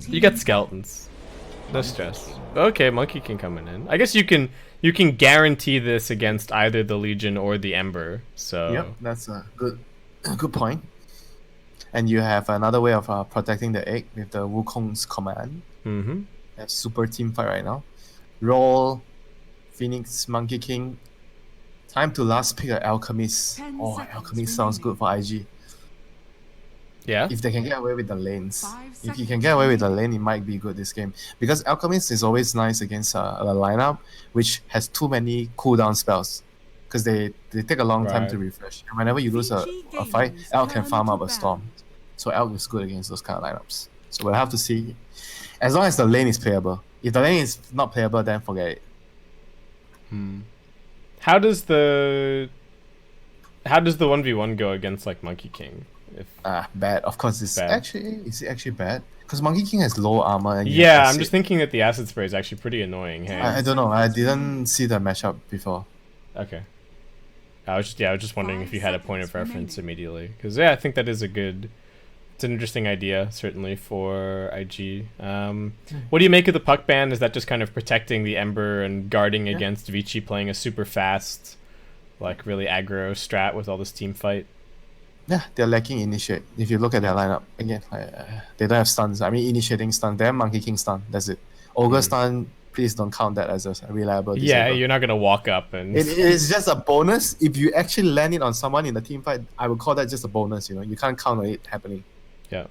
You got skeletons. No stress. Okay, Monkey King coming in. I guess you can guarantee this against either the Legion or the Ember. So Yep, that's a good point. And you have another way of protecting the egg with the Wukong's command. Mm-hmm. That's super team fight right now. Roll, Phoenix, Monkey King. Time to last pick an Alchemist. Oh, Alchemist sounds good for IG. Yeah. If they can get away with the lanes. If you can get away with the lane, it might be good this game. Because Alchemist is always nice against a lineup which has too many cooldown spells. Because they take a long time to refresh. And whenever you lose a fight, Elk can farm up a storm. So Elk is good against those kind of lineups. So we'll have to see. As long as the lane is playable. If the lane is not playable, then forget it. How does the 1v1 go against like Monkey King? Bad. Of course, is it actually bad? Because Monkey King has low armor. And yeah, I'm just thinking that the acid spray is actually pretty annoying. Hey, I don't know. I didn't see the matchup before. Okay. I was just wondering if you had a point of reference immediately, because I think that is it's an interesting idea certainly for IG. What do you make of the puck ban? Is that just kind of protecting the Ember and guarding against Vici playing a super fast, like really aggro strat with all this team fight? Yeah, they're lacking initiate. If you look at their lineup again, they don't have stuns. I mean, initiating stun. They have Monkey King stun. That's it. Ogre stun. Please don't count that as a reliable disable. Yeah, you're not gonna walk up and. It is just a bonus. If you actually land it on someone in the team fight, I would call that just a bonus. You know, you can't count on it happening. Yeah.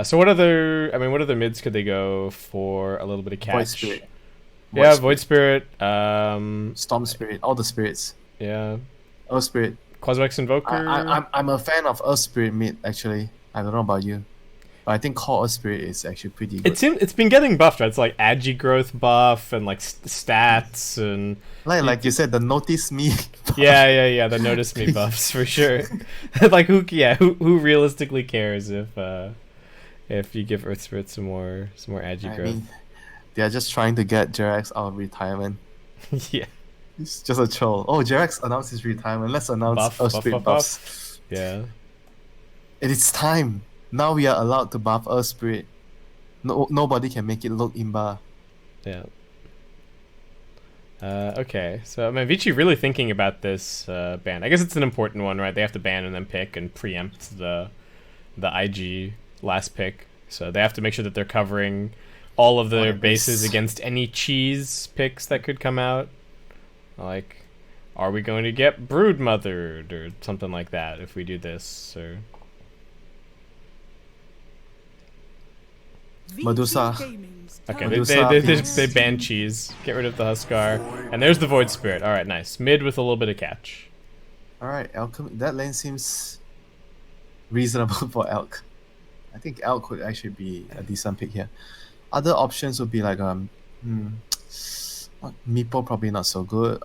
So what other mids could they go for a little bit of catch? Void Spirit. Void Spirit. Storm Spirit. All the spirits. Yeah. Earth Spirit. Cosmex Invoker. I'm a fan of Earth Spirit mid actually. I don't know about you, but I think Core Earth Spirit is actually pretty good. It's been getting buffed, right? It's like agi growth buff and like stats and like you said, the notice me. yeah, the notice me buffs for sure. Like who realistically cares if you give Earth Spirit some more agi growth? Mean, they are just trying to get Jerax out of retirement. Yeah. It's just a troll. Oh, Jerax announced his retirement. Let's announce Earth Spirit buffs. Yeah. It is time. Now we are allowed to buff Earth Spirit. Nobody can make it look imba. Yeah. Okay, so I mean, Vici really thinking about this ban. I guess it's an important one, right? They have to ban and then pick and preempt the IG last pick. So they have to make sure that they're covering all of their bases against any cheese picks that could come out. Like, are we going to get brood mothered or something like that if we do this? Or Medusa. Okay, Medusa, they ban cheese. Get rid of the Huskar. And there's the Void Spirit. Alright, nice. Mid with a little bit of catch. Alright, that lane seems reasonable for Elk. I think Elk would actually be a decent pick here. Other options would be like Meepo probably not so good.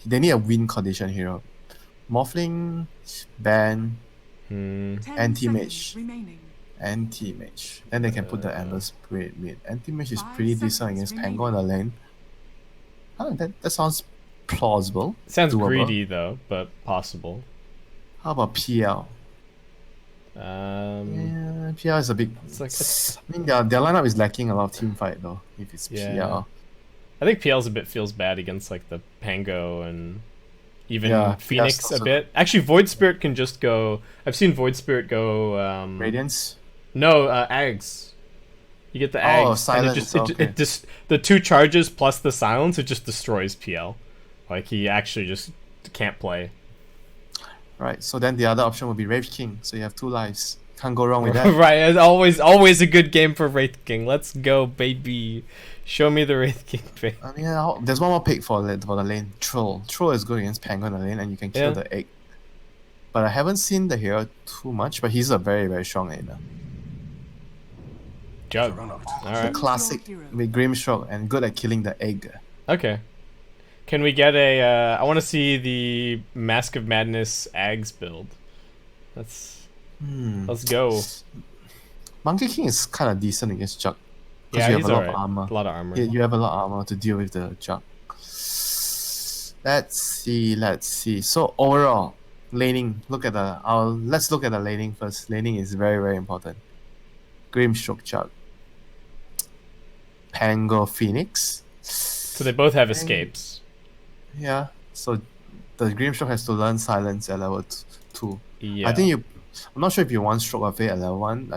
They need a win condition hero. Morphling, ban, anti-mage. Anti-mage. Then they can put the Endless Spirit mid. Anti-mage is pretty decent against Pango in the lane. That sounds plausible. Sounds doable. greedy though, but possible. How about PL? Yeah, PL is a big. I mean, their lineup is lacking a lot of team fight though. If it's PL. I think PL's feels bad against like the Pango and even Phoenix a bit. Actually, Void Spirit can just go. I've seen Void Spirit go. Radiance. No, Ags. You get the Ags. Oh, silence. It just the 2 charges plus the silence. It just destroys PL. Like he actually just can't play. Right. So then the other option would be Wraith King. So you have 2 lives. Can't go wrong with that. Right. It's always a good game for Wraith King. Let's go, baby. Show me the Wraith King face. I mean, there's one more pick for the lane. Troll. Troll is good against Pango in the lane, and you can kill the egg. But I haven't seen the hero too much, but he's a very, very strong laner. Jug. Alright. The classic with Grimstroke and good at killing the egg. Okay. Can we get a... I want to see the Mask of Madness Ags build. Let's go. Monkey King is kind of decent against Jug. Yeah, you he's have a lot alright. of armor. A lot of armor. You have a lot of armor to deal with the Jug. Let's see. So overall, laning. Let's look at the laning first. Laning is very, very important. Grimstroke Jug. Tango Phoenix. So they both have escapes. Yeah, so the Grimstroke has to learn Silence at level 2. Yeah. I think I'm not sure if you want Stroke of Fate at level 1.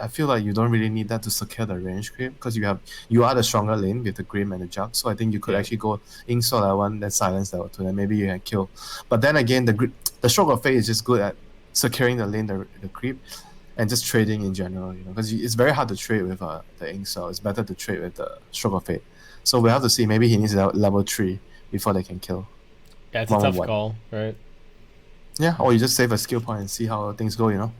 I feel like you don't really need that to secure the range creep because you are the stronger lane with the Grim and the Jug. So I think you could actually go Inkstone level 1, then Silence level 2, then maybe you can kill. But then again, the Stroke of Fate is just good at securing the lane, the creep, and just trading in general. Because it's very hard to trade with the Ink, so it's better to trade with the Stroke of Fate. So we'll have to see. Maybe he needs level 3 before they can kill. Yeah, it's a tough call, right? Yeah, or you just save a skill point and see how things go.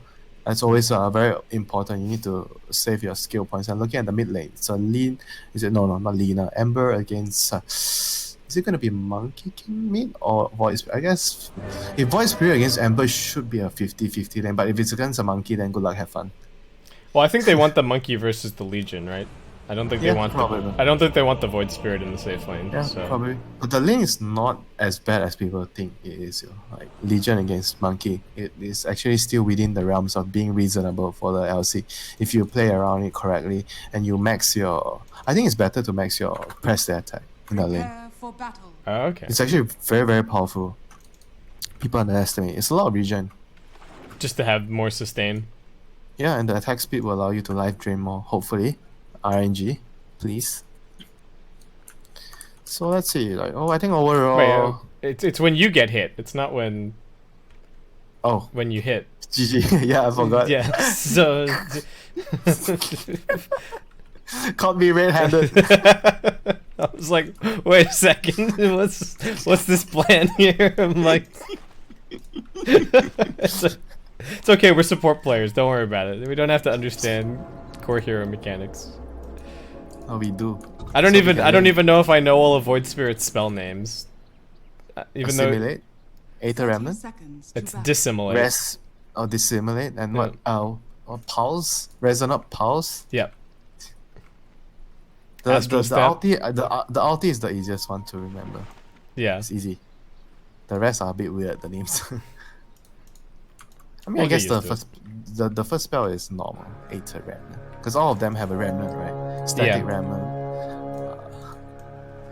That's always very important. You need to save your skill points. And looking at the mid lane, it's a lean. No, not Lina. Ember against. Is it going to be Monkey King mid or Void Spirit? I guess if Void Spirit against Ember should be a 50-50 lane. But if it's against a Monkey, then good luck, have fun. Well, I think they want the Monkey versus the Legion, right? I don't think they want. I don't think they want the Void Spirit in the safe lane. Yeah, so. probably. But the lane is not as bad as people think it is. Like Legion against Monkey, it is actually still within the realms of being reasonable for the LC if you play around it correctly and you max your. I think it's better to max your press the attack in the lane. Oh, okay. It's actually very, very powerful. People underestimate. It's a lot of regen. Just to have more sustain. Yeah, and the attack speed will allow you to life drain more. Hopefully. RNG, please. So let's see. I think overall. Wait, it's when you get hit. It's not when. Oh. When you hit. GG. Yeah, I forgot. Yeah. So. Caught me red-handed. I was like, wait a second. What's this plan here? I'm like. It's okay. We're support players. Don't worry about it. We don't have to understand core hero mechanics. Oh, we do. I don't even know if I know all of Void Spirit's spell names. Even Assimilate? Aether Remnant? It's Dissimilate. Rest or Dissimilate and what? Pulse? Resonant Pulse? Yep. The ulti is the easiest one to remember. Yeah. It's easy. The rest are a bit weird, the names. I mean, I guess the first spell is normal, Aether Remnant. Because all of them have a remnant, right? Static Remnant,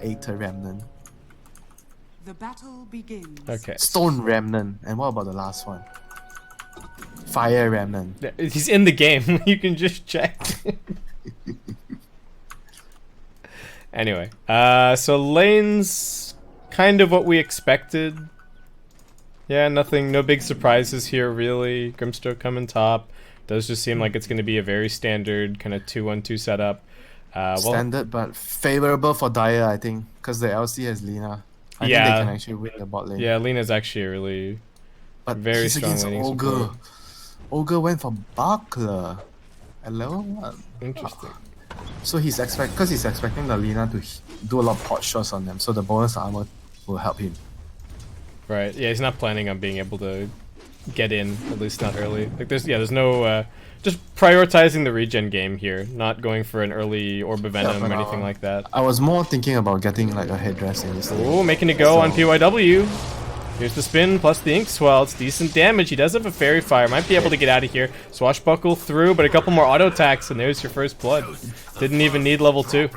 Aether Remnant. The battle begins. Okay. Stone Remnant. And what about the last one? Fire Remnant. He's in the game. You can just check. Anyway, so lanes, kind of what we expected. Yeah, no big surprises here, really. Grimstroke coming top. Does just seem like it's going to be a very standard kind of 2-1-2 setup. Standard, but favorable for Dire, I think, because the LC has Lina. I think they can actually win the bot lane. Yeah, Lina's actually a really very strong laning Ogre. Ogre went for Buckler at level 1. Interesting. So he's expecting the Lina to do a lot of pot shots on them, so the bonus armor will help him. Right. Yeah, he's not planning on being able to get in, at least not early. Like there's no just prioritizing the regen game here, not going for an early Orb of Venom or anything like that. I was more thinking about getting like a headdress in this thing. Ooh, making it go on PYW. Here's the spin plus the ink swell. It's decent damage. He does have a fairy fire. Might be able to get out of here. Swashbuckle through, but a couple more auto attacks, and there's your first blood. Didn't even need level 2.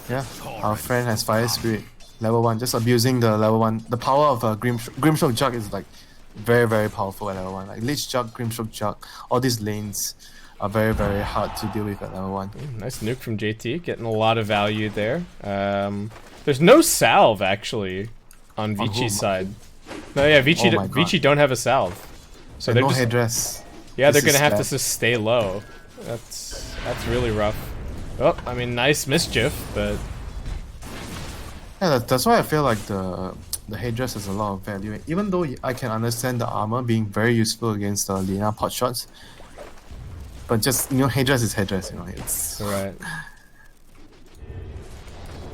Yeah, our friend has Fire Spirit. Level 1, just abusing the level 1. The power of Grimstroke Jug is like very, very powerful at level 1. Like Lich Jug, Grimstroke Jug, all these lanes are very, very hard to deal with at level 1. Nice nuke from JT, getting a lot of value there. There's no salve actually on Vici's side. No, yeah, Vici don't have a salve. So they're no headdress. Yeah, they're gonna have to just stay low. That's really rough. Oh, I mean, nice mischief, but yeah, that's why I feel like the headdress has a lot of value. Even though I can understand the armor being very useful against the Lina pot shots, but just headdress is headdress. It's right.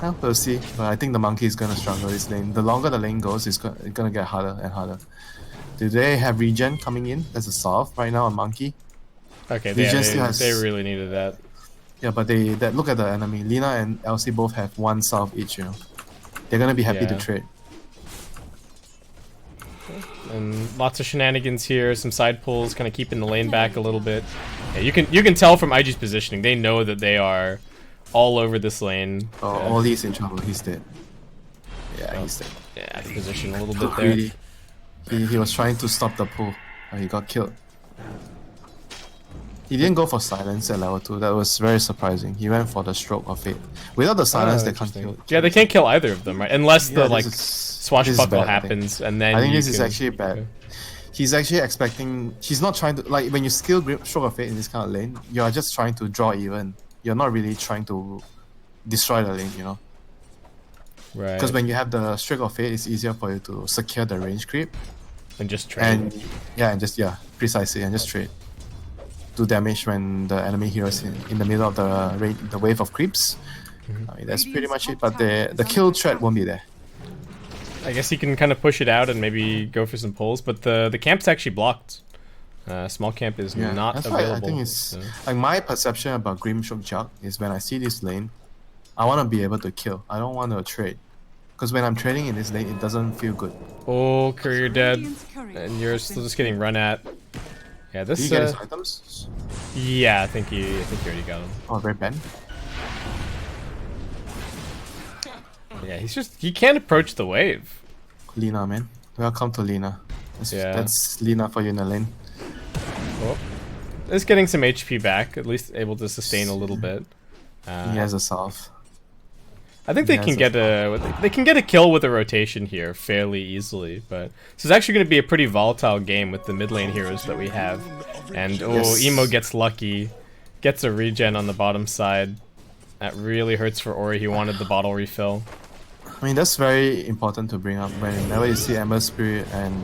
Well, we'll see. But I think the monkey is gonna struggle this lane. The longer the lane goes, it's gonna get harder and harder. Do they have regen coming in? There's a solve right now on monkey. Okay, they really needed that. Yeah, but look at the enemy. Lina and LC both have one salve each. They're gonna be happy to trade. And lots of shenanigans here, some side pulls, kind of keeping the lane back a little bit. Yeah, you can tell from IG's positioning, they know that they are all over this lane. Oh, Ollie's in trouble. He's dead. Yeah, he's dead. Yeah, out of position a little bit there. Really, he was trying to stop the pull, but he got killed. He didn't go for silence at level 2. That was very surprising. He went for the stroke of fate. Without the silence, they can't kill. Yeah, they can't kill either of them, right? Unless the like swashbuckle bad, happens, and then I think you this is actually bad. He's actually expecting. He's not trying to like when you skill stroke of fate in this kind of lane. You are just trying to draw even. You're not really trying to destroy the lane, you know. Right. Because when you have the stroke of fate, it's easier for you to secure the range creep. And just trade. And precisely, and just trade. Do damage when the enemy hero is in the middle of the wave of creeps. I mean, that's pretty much it. But the kill threat won't be there. I guess he can kind of push it out and maybe go for some pulls, but the camp's actually blocked. Small camp is not that's available. Why I think it's like my perception about Grimstroke Jug is when I see this lane, I want to be able to kill. I don't want to trade. Because when I'm trading in this lane, it doesn't feel good. Oh, Courier dead. And you're still just getting run at. Yeah, this Did he get his items? Yeah, I think he already got them. Oh, very bad. Yeah, he can't approach the wave. Lina, man. Welcome to Lina. That's Lina for you in the lane. Oh. It's getting some HP back, at least able to sustain a little bit. He has a salve. I think they can get a kill with a rotation here fairly easily, but this is actually going to be a pretty volatile game with the mid lane heroes that we have. And Emo gets lucky, gets a regen on the bottom side. That really hurts for Ori. He wanted the bottle refill. I mean, that's very important to bring up whenever you see Ember Spirit and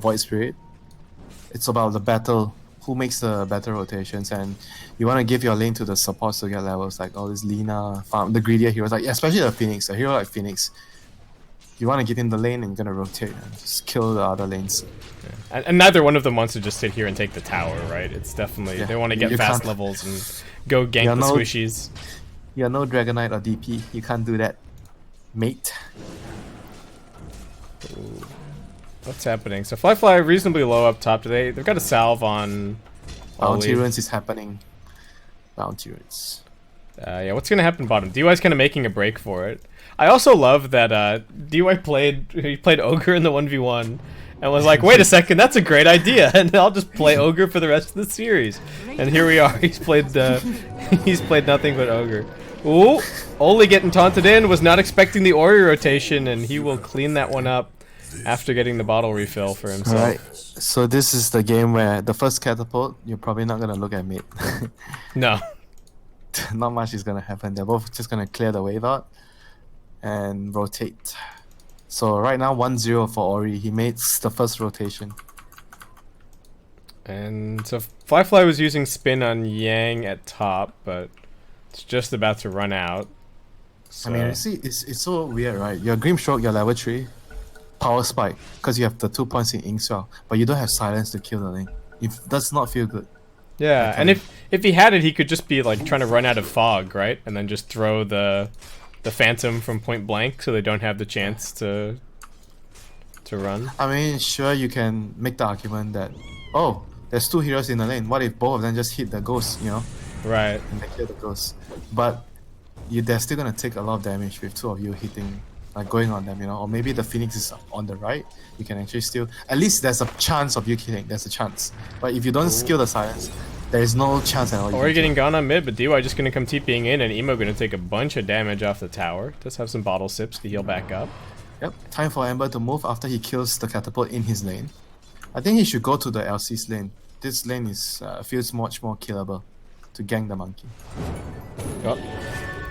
Void Spirit. It's about the battle. Who makes the better rotations, and you want to give your lane to the supports to get levels like all this Lina, farm, the greedier heroes, like especially the Phoenix, a hero like Phoenix. You want to get in the lane and gonna rotate and just kill the other lanes. Yeah. And neither one of them wants to just sit here and take the tower, right? It's definitely they want to get fast levels and go gank the squishies. You're no Dragonite or DP. You can't do that, mate. Ooh. What's happening? So Fly reasonably low up top today. They've got a salve on Bounty Runes is happening. Bounty Runes. Yeah, what's gonna happen bottom? DY's kind of making a break for it. I also love that DY played Ogre in the 1v1 and was like, wait a second, that's a great idea, and I'll just play Ogre for the rest of the series. And here we are. He's played nothing but Ogre. Ooh, Oli getting taunted in, was not expecting the Ori rotation, and he will clean that one up after getting the bottle refill for himself. Alright, so this is the game where the first catapult, you're probably not gonna look at mid. No. Not much is gonna happen. They're both just gonna clear the wave out and rotate. So right now 1-0 for Ori. He makes the first rotation. And so Fly was using spin on Yang at top, but it's just about to run out. So. I mean, you see, it's so weird, right? Your Grimstroke, your level 3. Power Spike, because you have the 2 points in Inkswell, but you don't have silence to kill the lane. It does not feel good. Yeah, and if he had it, he could just be like trying to run out of fog, right? And then just throw the Phantom from point blank, so they don't have the chance to run. I mean, sure, you can make the argument that there's 2 heroes in the lane. What if both of them just hit the ghost, you know? Right. And they kill the ghost. But they're still gonna take a lot of damage with 2 of you hitting. Like going on them, you know, or maybe the Phoenix is on the right. You can actually still, at least there's a chance of you killing. There's a chance, but if you don't skill the silence, there is no chance at all. Or you're getting gone on mid, but DY just gonna come TPing in, and Emo gonna take a bunch of damage off the tower. Does have some bottle sips to heal back up. Yep, time for Ember to move after he kills the catapult in his lane. I think he should go to the LC's lane. This lane is feels much more killable to gank the monkey. Oh.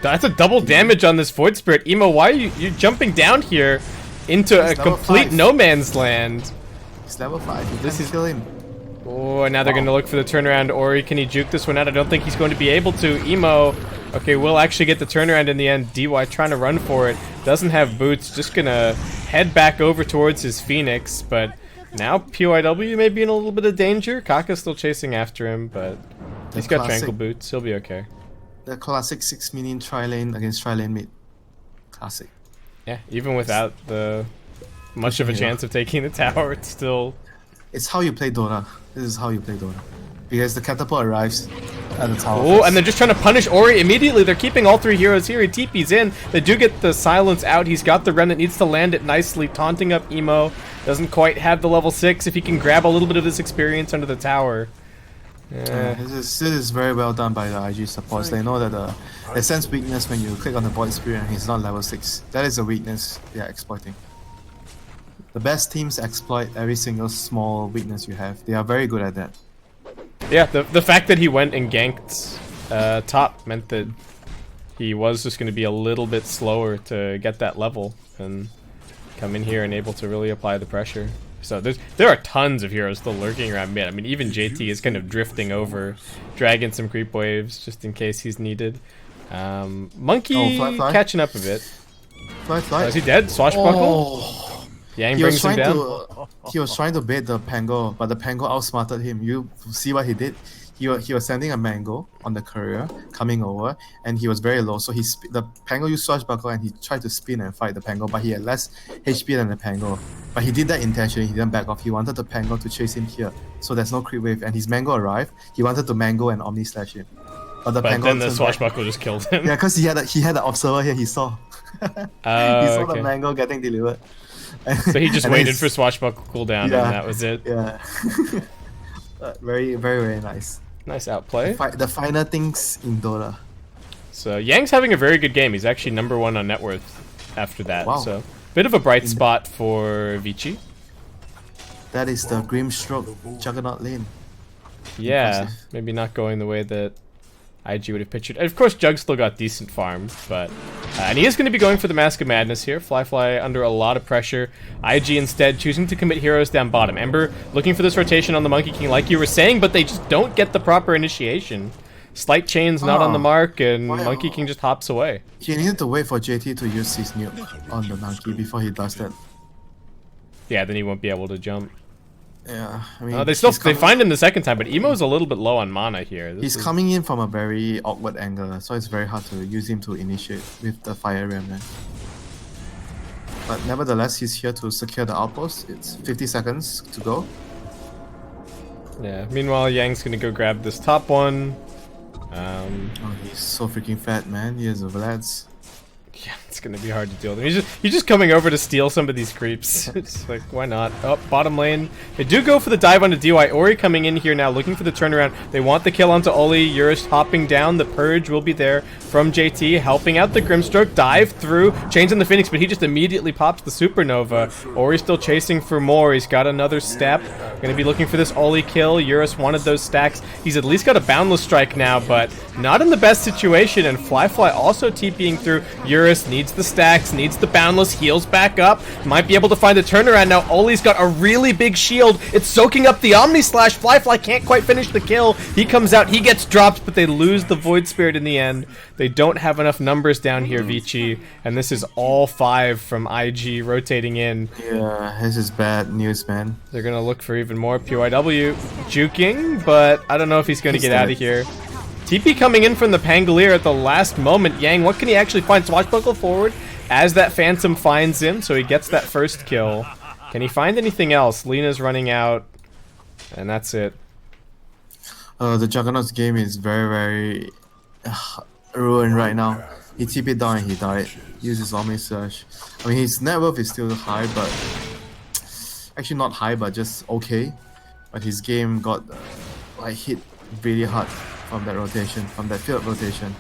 That's a double damage on this Void Spirit. Emo, why are you jumping down here into a complete no man's land? He's level 5. This is kill him. Oh, and now they're going to look for the turnaround. Ori, can he juke this one out? I don't think he's going to be able to. Emo, okay, will actually get the turnaround in the end. DY trying to run for it. Doesn't have boots. Just going to head back over towards his Phoenix. But now PYW may be in a little bit of danger. Kaka's still chasing after him, but he's got Tranquil boots. He'll be okay. The classic 6-minion tri-lane against tri-lane mid. Classic. Yeah, even without the much of a chance of taking the tower, it's still... It's how you play Dota. This is how you play Dota. Because the catapult arrives, at the tower. Oh, and they're just trying to punish Ori immediately. They're keeping all three heroes here. He TP's in. They do get the silence out. He's got the remnant, needs to land it nicely, taunting up Emo. Doesn't quite have the level 6. If he can grab a little bit of this experience under the tower. This is very well done by the IG supports. They know that they sense weakness when you click on the Void Spirit and he's not level 6. That is a weakness they are exploiting. The best teams exploit every single small weakness you have. They are very good at that. Yeah, the fact that he went and ganked top meant that he was just going to be a little bit slower to get that level and come in here and able to really apply the pressure. So there are tons of heroes still lurking around mid. I mean, even JT is kind of drifting over, dragging some creep waves just in case he's needed. Monkey catching up a bit. Fly. Is he dead? Swashbuckle? Oh. Yang brings him down. He was trying to bait the Pango, but the Pango outsmarted him. You see what he did? He was sending a mango on the courier coming over, and he was very low. So the Pango used Swashbuckle and he tried to spin and fight the Pango, but he had less HP than the Pango. But he did that intentionally. He didn't back off. He wanted the Pango to chase him here, so there's no creep wave. And his mango arrived. He wanted to mango and Omni slash him, but Pango then the Swashbuckle just killed him. Yeah, because he had the observer here. He saw. He saw the mango getting delivered. So he just waited for Swashbuckle cooldown, and that was it. Yeah. Very, very, very nice. Nice outplay. The finer things in Dota. So Yang's having a very good game. He's actually #1 on net worth after that. Wow. So bit of a bright spot for Vici. That is the Grimstroke Juggernaut lane. Yeah, Impressive. maybe not going the way that IG would have pictured. Of course, Jug still got decent farm, but and he is going to be going for the Mask of Madness here. Fly under a lot of pressure. IG instead choosing to commit heroes down bottom. Ember looking for this rotation on the Monkey King, like you were saying, but they just don't get the proper initiation. Slight chain's not on the mark, and Monkey King just hops away. He needed to wait for JT to use his nuke on the Monkey before he does that. Yeah, then he won't be able to jump. Yeah, I mean, they find him the second time, but Emo's a little bit low on mana here. He's coming in from a very awkward angle, so it's very hard to use him to initiate with the Fire Remnant. But nevertheless, he's here to secure the outpost. It's 50 seconds to go. Yeah. Meanwhile, Yang's gonna go grab this top one. Oh, he's so freaking fat, man. He has a Vlad's. Yeah, it's gonna be hard to deal with him. He's just coming over to steal some of these creeps. It's like, why not? Oh, bottom lane. They do go for the dive onto DY. Ori coming in here now, looking for the turnaround. They want the kill onto Oli. Eurus hopping down. The Purge will be there from JT, helping out the Grimstroke. Dive through, chains on the Phoenix, but he just immediately pops the Supernova. Ori's still chasing for more. He's got another step. Gonna be looking for this Oli kill. Eurus wanted those stacks. He's at least got a Boundless Strike now, but not in the best situation. And Fly also TPing through. Eurus needs the stacks, needs the Boundless, heals back up, might be able to find the turnaround now. Oli's got a really big shield. It's soaking up the Omni Slash. Fly can't quite finish the kill. He comes out, he gets dropped, but they lose the Void Spirit in the end. They don't have enough numbers down here, Vici, and this is all 5 from IG rotating in. Yeah, this is bad news, man. They're gonna look for even more PYW juking, but I don't know if he's gonna get out of here. TP coming in from the Pangolier at the last moment. Yang, what can he actually find? Swashbuckle forward as that Phantom finds him, so he gets that first kill. Can he find anything else? Lena's running out, and that's it. The Juggernaut's game is very, very ruined right now. He TP'd down and he died. Uses Omni Surge. I mean, his net worth is still high, but actually not high, but just okay. But his game got like hit really hard from that rotation, from that field rotation.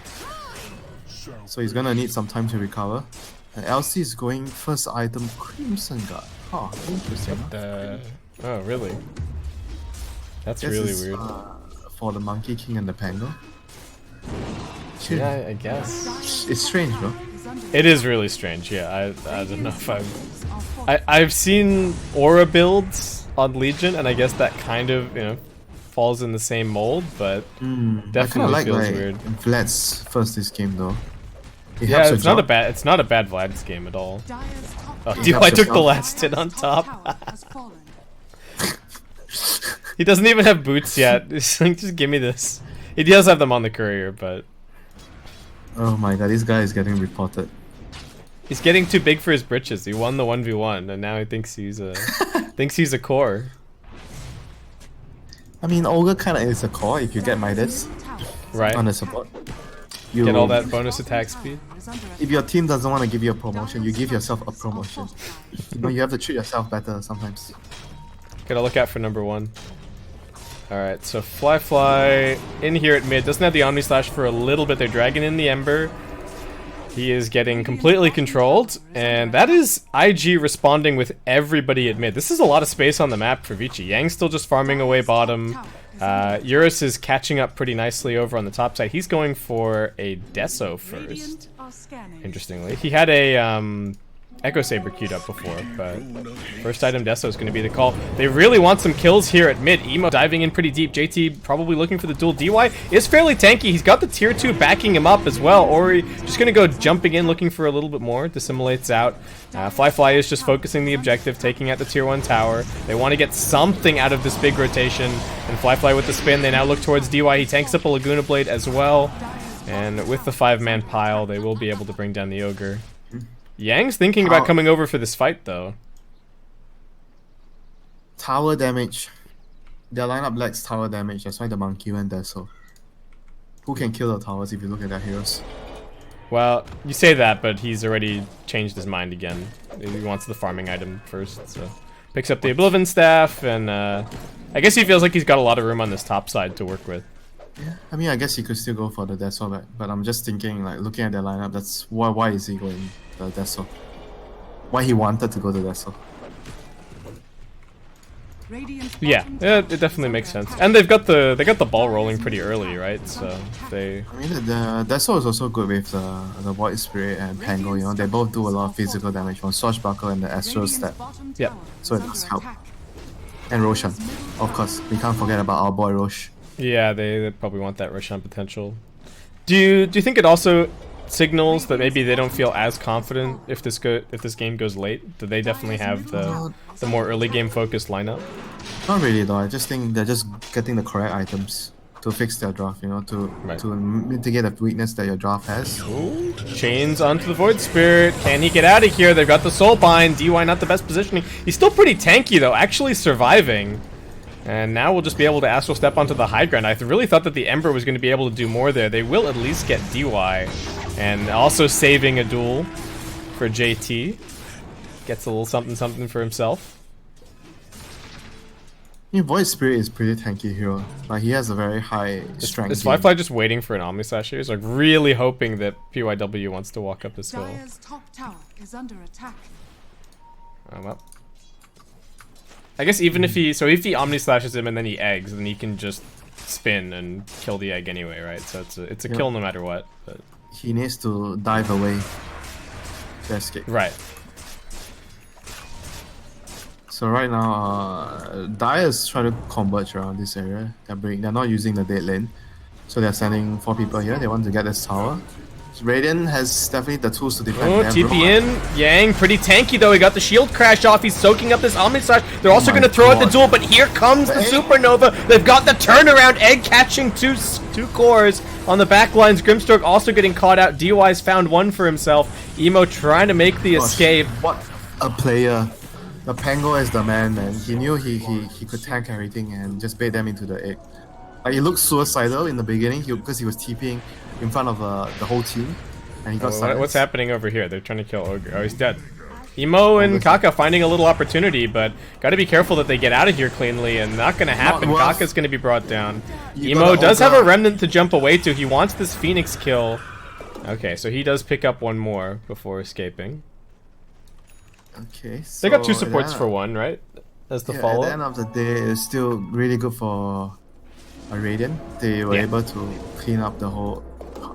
So he's gonna need some time to recover. And LC is going first item Crimson Guard. Huh, interesting. Oh, really? That's This really is, weird. For the Monkey King and the Pango. Yeah, I guess. It's strange, bro. It is really strange, yeah. I don't know if I've seen aura builds on Legion, and I guess that kind of, falls in the same mold, but definitely feels weird. Vlad's first this game though. Yeah, it's not a bad Vlad's game at all. Oh, DY took the last hit on top. He doesn't even have boots yet. He's like, just give me this. He does have them on the courier, but oh my god, this guy is getting reported. he's getting too big for his britches. He won the 1v1, and now he thinks he's a core. I mean, Ogre kinda is a core if you get Midas. Right. on the support. Get all that bonus attack speed. If your team doesn't want to give you a promotion, you give yourself a promotion. You know, you have to treat yourself better sometimes. Gotta look out for number 1. Alright, so Fly in here at mid. Doesn't have the Omni Slash for a little bit. They're dragging in the Ember. He is getting completely controlled. And that is IG responding with everybody at mid. This is a lot of space on the map for Vici. Yang's still just farming away bottom. Eurus is catching up pretty nicely over on the top side. He's going for a Deso first. Interestingly. He had a Echo Saber queued up before, but first item Deso is going to be the call. They really want some kills here at mid. Emo diving in pretty deep. JT probably looking for the duel. DY is fairly tanky. He's got the tier 2 backing him up as well. Ori just going to go jumping in, looking for a little bit more. Dissimulates out. Fly is just focusing the objective, taking out the tier 1 tower. They want to get something out of this big rotation. And Fly with the spin, they now look towards DY. He tanks up a Laguna Blade as well. And with the 5-man pile, they will be able to bring down the Ogre. Yang's thinking about coming over for this fight, though. Tower damage. Their lineup lacks tower damage. That's why the Monkey went Deso. Who can kill the towers if you look at their heroes? Well, you say that, but he's already changed his mind again. He wants the farming item first, so picks up the Oblivion Staff, and I guess he feels like he's got a lot of room on this top side to work with. Yeah, I mean, I guess he could still go for the Deso, but I'm just thinking, like, looking at their lineup, that's why is he going the Deso? Why he wanted to go to Deso? Yeah, it definitely makes sense. And they got the ball rolling pretty early, right? So they. I mean, the Deso is also good with the Void Spirit and Pango. You know, they both do a lot of physical damage from Swashbuckle and the Astral Step. Yeah. So it does help. And Roshan, of course. We can't forget about our boy Rosh. Yeah, they probably want that Roshan potential. Do you think it also signals that maybe they don't feel as confident if this game goes late? Do they definitely have the more early game focused lineup? Not really though. I just think they're just getting the correct items to fix their draft. You know, to mitigate the weakness that your draft has. Ooh, chains onto the Void Spirit. Can he get out of here? They've got the Soul Bind. DY not the best positioning. He's still pretty tanky though, actually surviving. And now we'll just be able to Astral Step onto the high ground. I really thought that the Ember was going to be able to do more there. They will at least get DY. And also saving a duel for JT. Gets a little something for himself. Yeah, Void Spirit is pretty tanky hero. Like, he has a very high strength. Is Fly just waiting for an Omni Slash here? He's like really hoping that PYW wants to walk up this hill. Top tower is under attack. Well. I guess even if he Omni Slashes him and then he eggs, then he can just spin and kill the egg anyway, right? So it's a kill no matter what. But he needs to dive away to escape. Right. So right now, Dire's trying to converge around this area. They're not using the dead lane, so they're sending 4 people here. They want to get this tower. Radiant has definitely the tools to defend. Oh, TP in. Yang, pretty tanky though. He got the shield crash off. He's soaking up this Omni Slash. They're also going to throw out the duel, but here comes the Supernova. They've got the turnaround. Egg catching two cores on the back lines. Grimstroke also getting caught out. DY's found one for himself. Emo trying to make the escape. What a player. The Pango is the man. He knew he could tank everything and just bait them into the egg. Like, he looked suicidal in the beginning because he was TPing in front of the whole team, and he got silenced. What's happening over here? They're trying to kill Ogre. Oh, he's dead. Emo and Kaka finding a little opportunity, but gotta be careful that they get out of here cleanly, and not gonna happen. Kaka's gonna be brought down. Emo does have a remnant to jump away to. He wants this Phoenix kill. Okay, so he does pick up one more before escaping. Okay, so they got 2 supports for 1, right? As the follow-up. At the end of the day, it's still really good for a Radiant. They were able to clean up the whole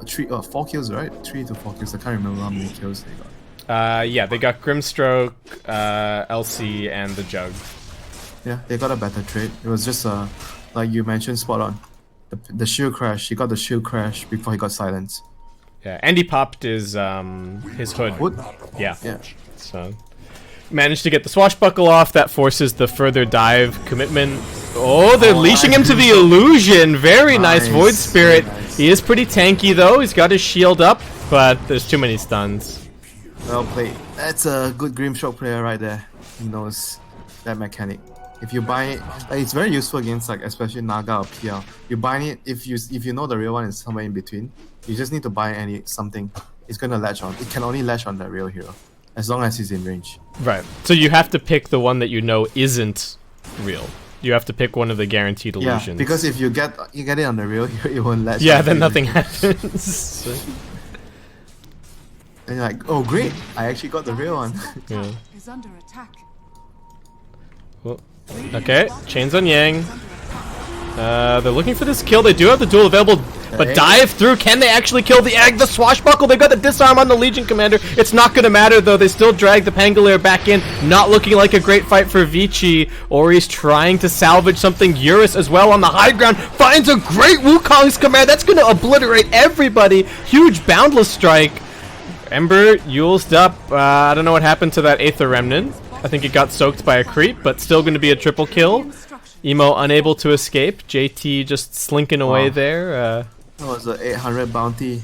4 kills, right? 3 to 4 kills. I can't remember how many kills they got. Yeah, they got Grimstroke, LC, and the Jug. Yeah, they got a better trade. It was just like you mentioned, spot on. The shield crash. He got the shield crash before he got silenced. Yeah, and he popped his hood. Yeah. So managed to get the swashbuckle off. That forces the further dive commitment. Oh, they're leashing him to the illusion. Very nice Void Spirit. Nice. He is pretty tanky though. He's got his shield up, but there's too many stuns. Well played. That's a good Grimstroke player right there. He knows that mechanic. If you buy it, like, it's very useful against like especially Naga or PL. You buy it if you know the real one is somewhere in between. You just need to buy something. It's gonna latch on. It can only latch on the real hero, as long as he's in range. Right. So you have to pick the one that you know isn't real. You have to pick one of the guaranteed illusions. Yeah, because if you get it on the real hero, it won't latch. Yeah, then nothing happens. And you're like, oh great, I actually got the real one. Yeah. Is under attack. Well, okay, chains on Yang. They're looking for this kill. They do have the duel available, but dive through. Can they actually kill the egg? The swashbuckle. They've got the disarm on the Legion Commander. It's not going to matter though. They still drag the Pangolier back in. Not looking like a great fight for Vici. Ori's trying to salvage something. Eurus as well on the high ground finds a great Wukong's command. That's going to obliterate everybody. Huge boundless strike. Ember Yule's up. I don't know what happened to that Aether Remnant. I think it got soaked by a creep, but still going to be a triple kill. Emo unable to escape. JT just slinking away there. That was an 800 bounty.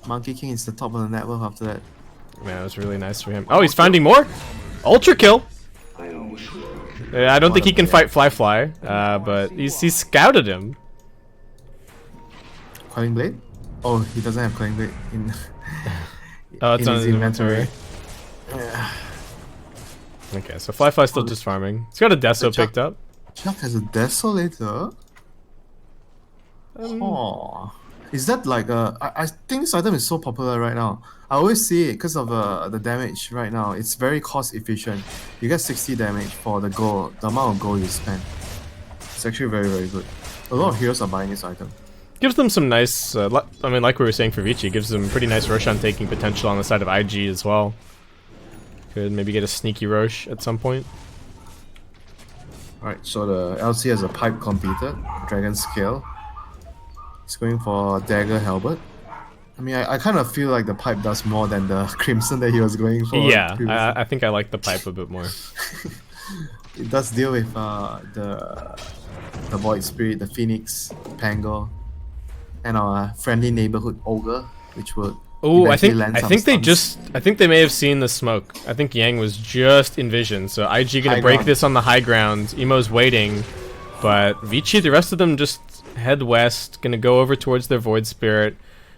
Monkey King is the top of the network after that. Man, it was really nice for him. Oh, he's finding more. Ultra kill. I don't think he can fight Fly, but he's scouted him. Quelling Blade? Oh, he doesn't have Quelling Blade in. Oh, it's in on his his inventory. Yeah. Okay, so Fly's still just farming. He's got a Deso picked up. Chuck has a Desolator? Oh. Is that like a... I think this item is so popular right now. I always see it because of the damage right now. It's very cost efficient. You get 60 damage for the gold, the amount of gold you spend. It's actually very, very good. A lot of heroes are buying this item. Gives them some nice... I mean, like we were saying for Vici, gives them pretty nice Roshan taking potential on the side of IG as well. Could maybe get a sneaky Roche at some point. Alright, so the LC has a pipe completed. Dragon Scale. He's going for Dagger Halberd. I mean, I kind of feel like the pipe does more than the Crimson that he was going for. Yeah, I think I like the pipe a bit more. It does deal with the Void Spirit, the Phoenix, Pangol, and our friendly neighborhood Ogre, which would... Oh, I think they may have seen the smoke. I think Yang was just in vision, so IG gonna break this on the high ground. Emo's waiting, but Vici, the rest of them just head west, gonna go over towards their Void Spirit.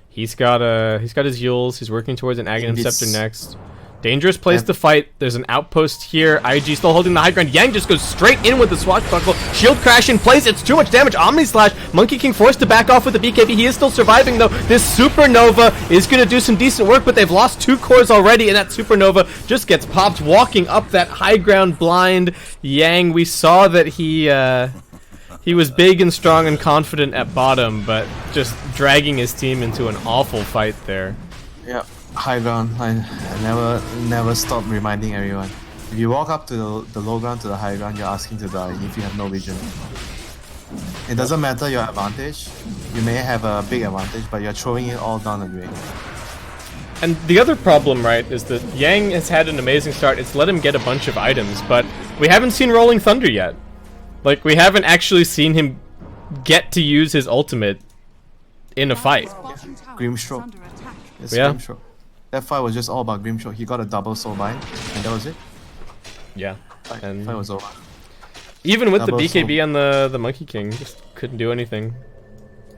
He's got his Yules. He's working towards an Aghanim Scepter next. Dangerous place to fight. There's an outpost here. IG still holding the high ground. Yang just goes straight in with the swashbuckle. Shield crash in place. It's too much damage. Omni Slash. Monkey King forced to back off with the BKB. He is still surviving though. This Supernova is going to do some decent work, but they've lost 2 cores already, and that Supernova just gets popped walking up that high ground blind. Yang, we saw that he was big and strong and confident at bottom, but just dragging his team into an awful fight there. Yeah. High ground. I never stop reminding everyone. If you walk up to the low ground to the high ground, you're asking to die if you have no vision. It doesn't matter your advantage. You may have a big advantage, but you're throwing it all down the drain. And the other problem, right, is that Yang has had an amazing start. It's let him get a bunch of items, but we haven't seen Rolling Thunder yet. Like, we haven't actually seen him get to use his ultimate in a fight. Grimstroke. It's Yeah. Grimstroke. That fight was just all about Grimstroke. He got a double soulbind, and that was it. Yeah. And Fight was over. even with Double the BKB on the Monkey King, just couldn't do anything.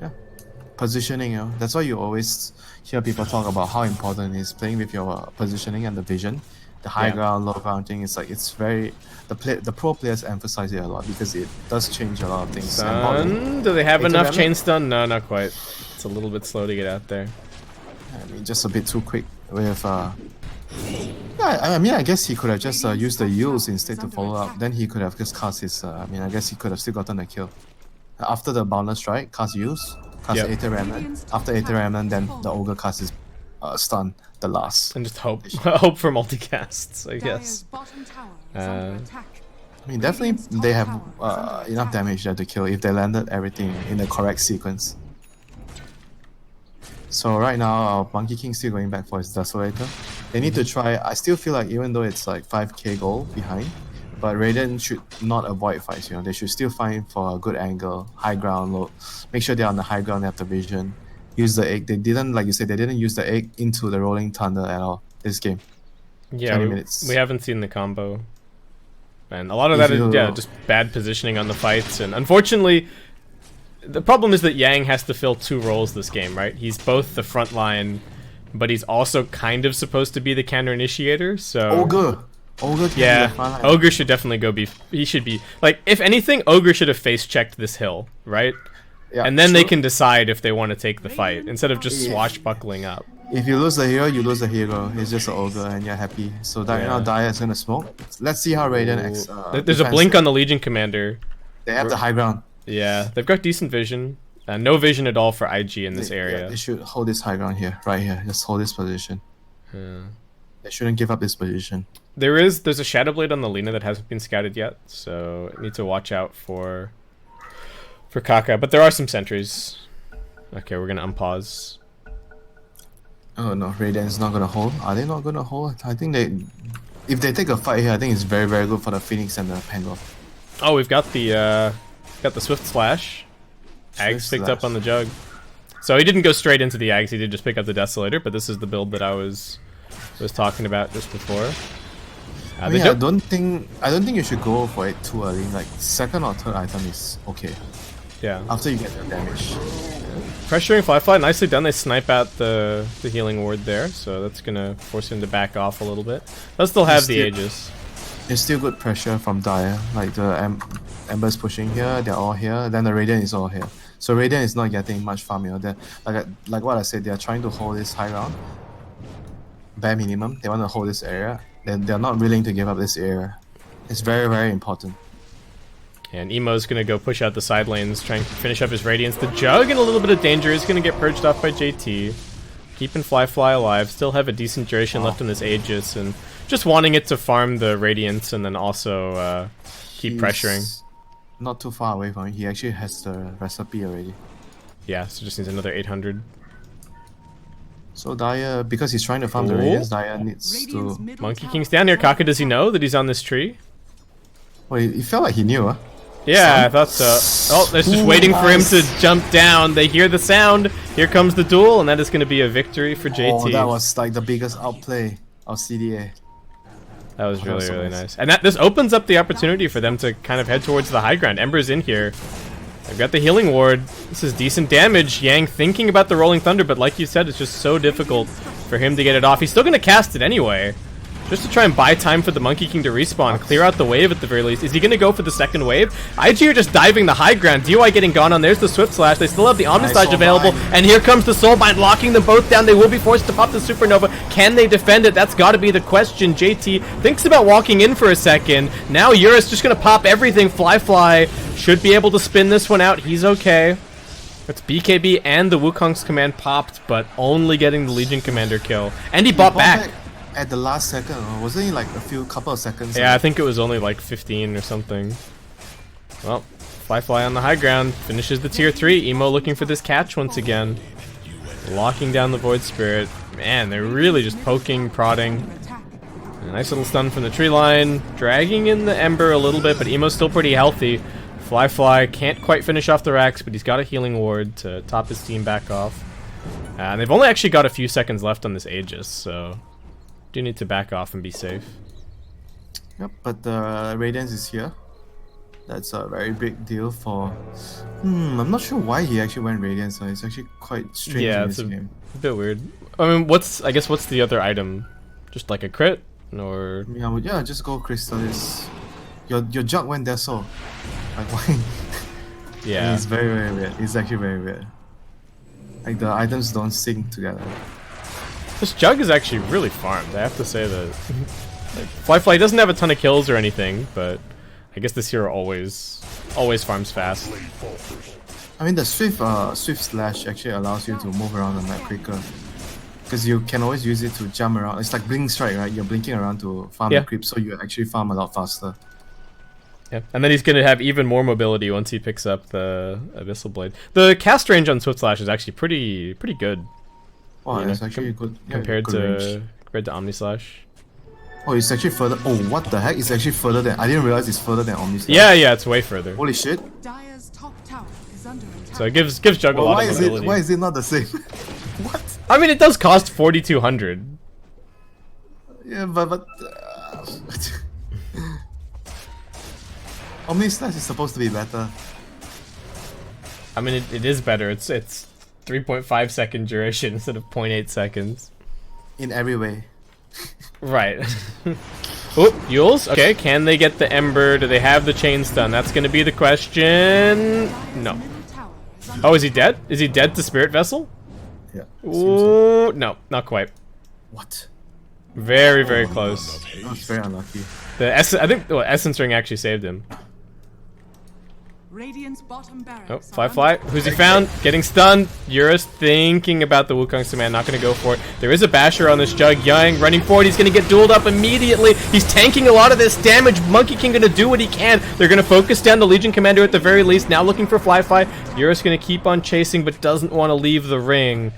Yeah. Positioning, that's why you always hear people talk about how important it is playing with your positioning and the vision. The high ground, low ground thing is like, it's very... The pro players emphasize it a lot because it does change a lot of things. Stun? Do they have enough chain stun? No, not quite. It's a little bit slow to get out there. I mean, just a bit too quick with... Yeah, I mean, I guess he could have just used the Yules instead to follow up. Then he could have just cast his... I mean, I guess he could have still gotten a kill. After the Boundless Strike, cast Yules, cast Aether Remnant. After Aether Remnant, then the Ogre casts his stun, the last. And just hope hope for multicasts, I guess. I mean, definitely they have enough damage there to kill if they landed everything in the correct sequence. So right now, our Monkey King still going back for his Desolator. They need to try... I still feel like even though it's like 5k gold behind, but Raiden should not avoid fights, They should still find for a good angle, high ground, low. Make sure they're on the high ground, they have the vision. Use the egg. They didn't, like you said, they didn't use the egg into the Rolling Thunder at all this game. Yeah, we haven't seen the combo. And a lot of that is, yeah, just bad positioning on the fights. And unfortunately, the problem is that Yang has to fill 2 roles this game, right? He's both the front line, but he's also kind of supposed to be the counter initiator. So Ogre yeah, Ogre should definitely go be. He should be like, if anything, Ogre should have face checked this hill, right? Yeah, and then they can decide if they want to take the fight instead of just Yeah. swashbuckling up. If you lose the hero, you lose the hero. It's just an ogre and you're happy. So now Daya is gonna smoke. Let's see how Radiant There's a blink on the Legion Commander. They have the high ground. Yeah, they've got decent vision. No vision at all for IG in this area. Yeah, they should hold this high ground here, right here. Just hold this position. Yeah. They shouldn't give up this position. There's a Shadow Blade on the Lina that hasn't been scouted yet, so need to watch out for Kaka. But there are some sentries. Okay, we're gonna unpause. Oh no, Radiant's not gonna hold. Are they not gonna hold? I think if they take a fight here, I think it's very, very good for the Phoenix and the Pango. Oh, we've got the Swift Slash. Ags picked up on the Jug. So he didn't go straight into the Ags, he did just pick up the Desolator, but this is the build that I was talking about just before. I mean, I don't think you should go for it too early. Like, second or third item is okay. Yeah. After you get the damage. Pressuring Fly, nicely done. They snipe out the healing ward there, so that's gonna force him to back off a little bit. They'll still have the Aegis. There's still good pressure from Dire. Like the Ember's pushing here, they're all here, then the Radiant is all here. So Radiant is not getting much farm here. Like what I said, they're trying to hold this high ground. Bare minimum, they want to hold this area. Then they're not willing to give up this area. It's very, very important. And Emo's gonna go push out the side lanes, trying to finish up his Radiance. The Jug in a little bit of danger is gonna get purged off by JT. Keeping Fly alive, still have a decent duration left in this Aegis, and just wanting it to farm the Radiance and then also keep pressuring. Not too far away from it. He actually has the recipe already. Yeah, so just needs another 800. So Daya, because he's trying to farm the Radiance, Daya needs to... Monkey King's down here. Kaka, does he know that he's on this tree? Well, he felt like he knew, huh? Yeah, I thought so. Oh, they're just waiting for him to jump down. They hear the sound. Here comes the duel, and that is going to be a victory for JT. Oh, that was like the biggest outplay of CDA. That was really, really nice. And this opens up the opportunity for them to kind of head towards the high ground. Ember's in here. They've got the healing ward. This is decent damage. Yang thinking about the Rolling Thunder, but like you said, it's just so difficult for him to get it off. He's still going to cast it anyway, just to try and buy time for the Monkey King to respawn, clear out the wave at the very least. Is he going to go for the second wave? IG are just diving the high ground. DOI getting gone on. There's the Swift Slash. They still have the Omni Slash available. And here comes the Soulbind, locking them both down. They will be forced to pop the Supernova. Can they defend it? That's got to be the question. JT thinks about walking in for a second. Now Eurus just going to pop everything. Fly should be able to spin this one out. He's okay. It's BKB and the Wukong's command popped, but only getting the Legion Commander kill. And he bought back. At the last second, or wasn't it like a couple of seconds? Yeah, I think it was only like 15 or something. Well, Fly on the high ground finishes the tier 3. Emo looking for this catch once again. Locking down the Void Spirit. Man, they're really just poking, prodding. A nice little stun from the tree line. Dragging in the Ember a little bit, but Emo's still pretty healthy. Fly can't quite finish off the racks, but he's got a healing ward to top his team back off. And they've only actually got a few seconds left on this Aegis, so do need to back off and be safe. Yep, but the Radiance is here. That's a very big deal for... I'm not sure why he actually went Radiance, so it's actually quite strange in this game. A bit weird. I mean, what's the other item? Just like a crit? Or... Yeah, just go Crystallis. Your Jug went there, so... Like, why? Yeah. It's very, very weird. It's actually very weird. Like, the items don't sync together. This Jug is actually really farmed. I have to say that. Like, Fly doesn't have a ton of kills or anything, but I guess this hero always farms fast. I mean, the Swift Slash actually allows you to move around the map quicker, because you can always use it to jump around. It's like Blink Strike, right? You're blinking around to farm the creep, so you actually farm a lot faster. Yeah, and then he's going to have even more mobility once he picks up the Abyssal Blade. The cast range on Swift Slash is actually pretty good. Wow, it's actually good. Yeah, compared good to Omni Slash. Oh, it's actually further. Oh, what the heck? It's actually further than... I didn't realize it's further than Omni Slash. Yeah, it's way further. Holy shit. Dire's top tower is under attack. So it gives Jug a lot of mobility. Why is it not the same? What? I mean, it does cost 4,200. Yeah, but Omni Slash is supposed to be better. I mean, it is better. It's 3.5 second duration instead of 0.8 seconds. In every way. Right. Oh, Yules. Okay, can they get the Ember? Do they have the chain stun? That's going to be the question. No. Oh, is he dead? Is he dead to Spirit Vessel? Yeah. Ooh, no, not quite. What? Very, very close. That's very unlucky. I think the Essence Ring actually saved him. Radiant's bottom barracks. Oh, fly. Who's he found? Getting stunned. Eurus thinking about the Wukong's command, not going to go for it. There is a basher on this Jug. Yang running forward. He's going to get dueled up immediately. He's tanking a lot of this damage. Monkey King going to do what he can. They're going to focus down the Legion Commander at the very least. Now looking for Fly. Eurus going to keep on chasing, but doesn't want to leave the ring.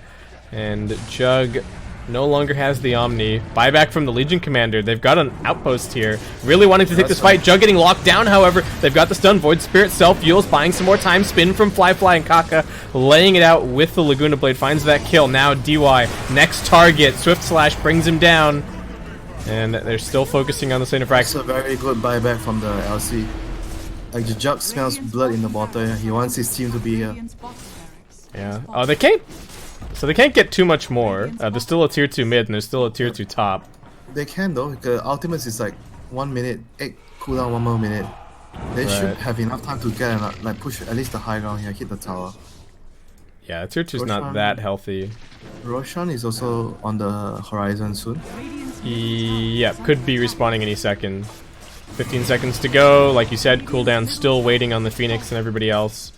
And Jug no longer has the Omni. Buyback from the Legion Commander. They've got an outpost here. Really wanting to take this fight. Jug getting locked down, however. They've got the stun. Void Spirit self-heals, buying some more time. Spin from Fly and Kaka. Laying it out with the Laguna Blade. Finds that kill. Now DY. Next target. Swift Slash brings him down. And they're still focusing on the Saint of Frax. It's a very good buyback from the LC. Like, the Jug smells blood in the bottle. He wants his team to be here. Yeah. Oh, they can't. So they can't get too much more. There's still a tier 2 mid and there's still a tier 2 top. They can though. The ultimates is like 1 minute, 8 cooldown, 1 more minute. They should have enough time to get and like push at least the high ground here, hit the tower. Yeah, tier 2's not that healthy. Roshan is also on the horizon soon. Yeah, could be respawning any second. 15 seconds to go. Like you said, cooldown still waiting on the Phoenix and everybody else.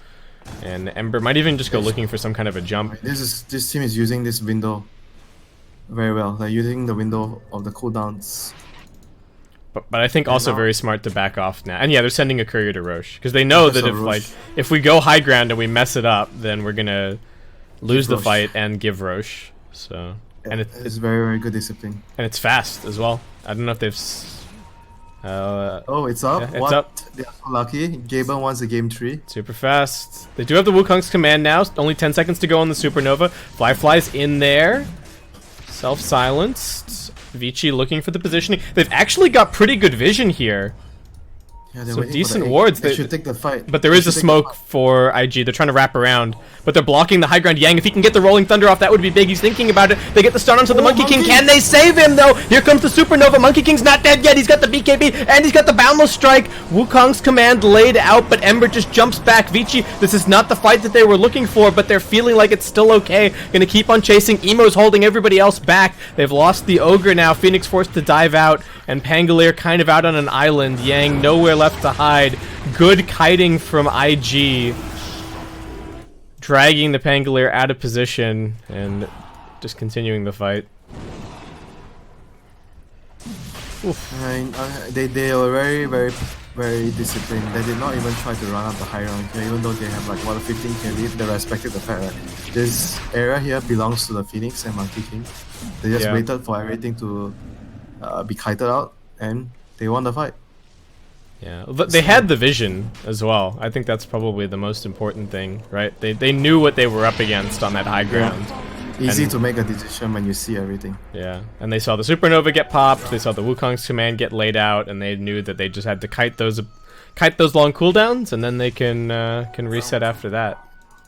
And Ember might even just go looking for some kind of a jump. This team is using this window very well. They're using the window of the cooldowns. But I think also very smart to back off now. And yeah, they're sending a courier to Roche because they know that if we go high ground and we mess it up, then we're gonna lose the fight and give Roche. So yeah, and it's very, very good discipline. And it's fast as well. I don't know if they've. Oh, it's up. Yeah, it's up. They're so lucky. Gaben wants a game 3. Super fast. They do have the Wukong's command now. Only 10 seconds to go on the Supernova. Fly's in there. Self-silenced. Vici looking for the positioning. They've actually got pretty good vision here. Yeah, so decent wards. They should take the fight. But there is a smoke for IG. They're trying to wrap around. But they're blocking the high ground. Yang, if he can get the Rolling Thunder off, that would be big. He's thinking about it. They get the stun onto the Monkey King. Can they save him, though? Here comes the Supernova. Monkey King's not dead yet. He's got the BKB, and he's got the Boundless Strike. Wukong's command laid out, but Ember just jumps back. Vici, this is not the fight that they were looking for, but they're feeling like it's still okay. Gonna keep on chasing. Emo's holding everybody else back. They've lost the Ogre now. Phoenix forced to dive out, and Pangolier kind of out on an island. Yang nowhere left to hide. Good kiting from IG. Dragging the Pangolier out of position and just continuing the fight. They were very, very, very disciplined. They did not even try to run up the high ground here, even though they have like what a 15k lead. They respected the fact that this area here belongs to the Phoenix and Monkey King. They just waited for everything to be kited out, and they won the fight. Yeah, but they had the vision as well. I think that's probably the most important thing, right? They knew what they were up against on that high ground. Easy to make a decision when you see everything. Yeah, and they saw the Supernova get popped, they saw the Wukong's command get laid out, and they knew that they just had to kite those long cooldowns, and then they can reset after that.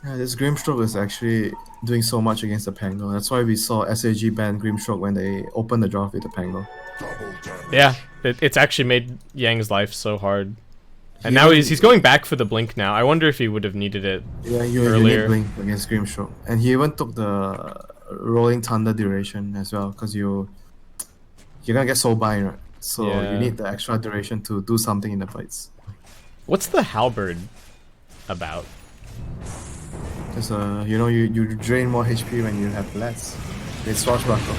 Yeah, this Grimstroke is actually doing so much against the Pango. That's why we saw SAG ban Grimstroke when they opened the draft with the Pango. Yeah, it's actually made Yang's life so hard. And now he's going back for the Blink now. I wonder if he would have needed it earlier. You need Blink against Grimstroke. And he even took the Rolling Thunder duration as well, because you're gonna get soul bind, right? So you need the extra duration to do something in the fights. What's the Halberd about? Because you drain more HP when you have less. It's Swashbuckle.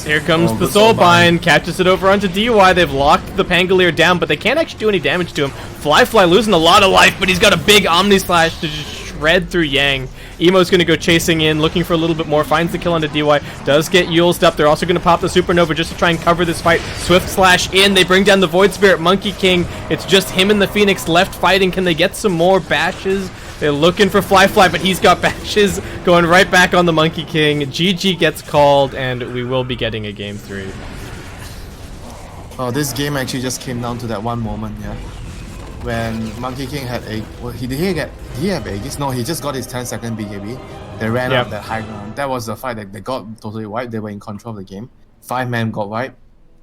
Here comes the Soul Bind, catches it over onto DY. They've locked the Pangolier down, but they can't actually do any damage to him. Fly losing a lot of life, but he's got a big Omni Slash to just shred through Yang. Emo's going to go chasing in, looking for a little bit more, finds the kill onto DY, does get Yulesed up. They're also going to pop the Supernova just to try and cover this fight. Swift Slash in, they bring down the Void Spirit, Monkey King. It's just him and the Phoenix left fighting. Can they get some more bashes? They're looking for Fly, but he's got bashes going right back on the Monkey King. GG gets called, and we will be getting a game 3. Oh, this game actually just came down to that one moment, yeah. when Monkey King had a... Well, did he have Aegis? No, he just got his 10-second BKB. They ran up that high ground. That was the fight that they got totally wiped. They were in control of the game. 5 men got wiped.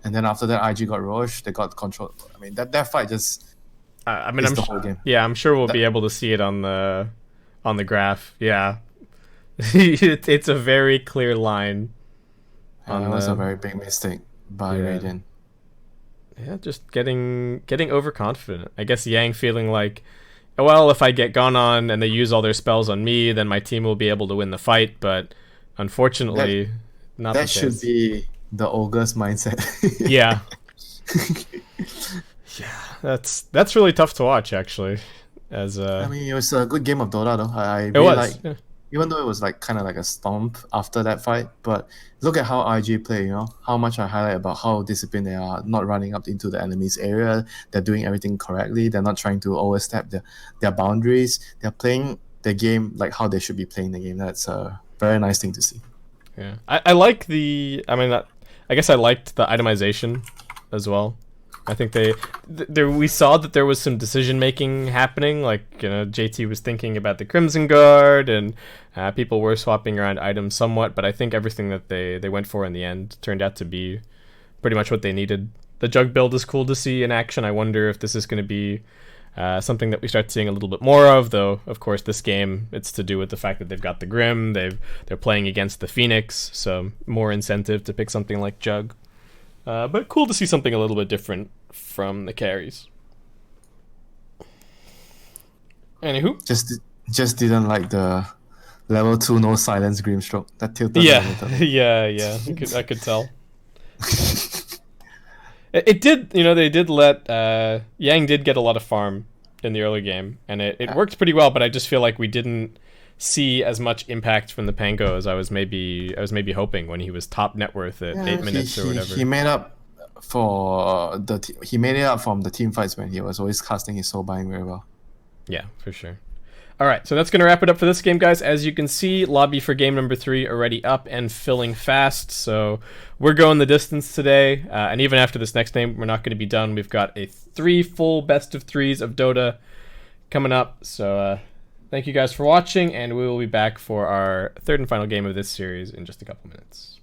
And then after that, IG got Roche. They got control. I mean, that fight just... I'm the whole game. Yeah, I'm sure we'll be able to see it on the graph. Yeah. It's a very clear line. That was a very big mistake by Radiant. Yeah, just getting overconfident. I guess Yang feeling like, well, if I get gone on and they use all their spells on me, then my team will be able to win the fight. But unfortunately, not the case. That should be the Ogre's mindset. Yeah. Yeah, that's really tough to watch, actually. I mean, it was a good game of Dota, though. I really liked, even though it was like kind of like a stomp after that fight. But look at how IG play. You know how much I highlight about how disciplined they are, not running up into the enemy's area. They're doing everything correctly. They're not trying to overstep their boundaries. They're playing the game like how they should be playing the game. That's a very nice thing to see. Yeah, I like the. I mean, I guess I liked the itemization as well. I think we saw that there was some decision making happening. Like, JT was thinking about the Crimson Guard, and people were swapping around items somewhat. But I think everything that they went for in the end turned out to be pretty much what they needed. The Jug build is cool to see in action. I wonder if this is going to be something that we start seeing a little bit more of. Though, of course, this game, it's to do with the fact that they've got the Grim. They're playing against the Phoenix, so more incentive to pick something like Jug. But cool to see something a little bit different from the carries. Anywho, just didn't like the level 2 no silence Grimstroke. That tilted. Yeah. I could tell. It did. They did let Yang did get a lot of farm in the early game, and it worked pretty well. But I just feel like we didn't see as much impact from the Pango as I was maybe hoping when he was top net worth at 8 minutes or whatever. He made up he made it up from the team fights when he was always casting his soul buying very well. Yeah, for sure. All right, so that's going to wrap it up for this game, guys. As you can see, lobby for game number 3 already up and filling fast. So we're going the distance today, and even after this next game, we're not going to be done. We've got a 3 full best of 3s of Dota coming up. So thank you guys for watching, and we will be back for our 3rd and final game of this series in just a couple minutes.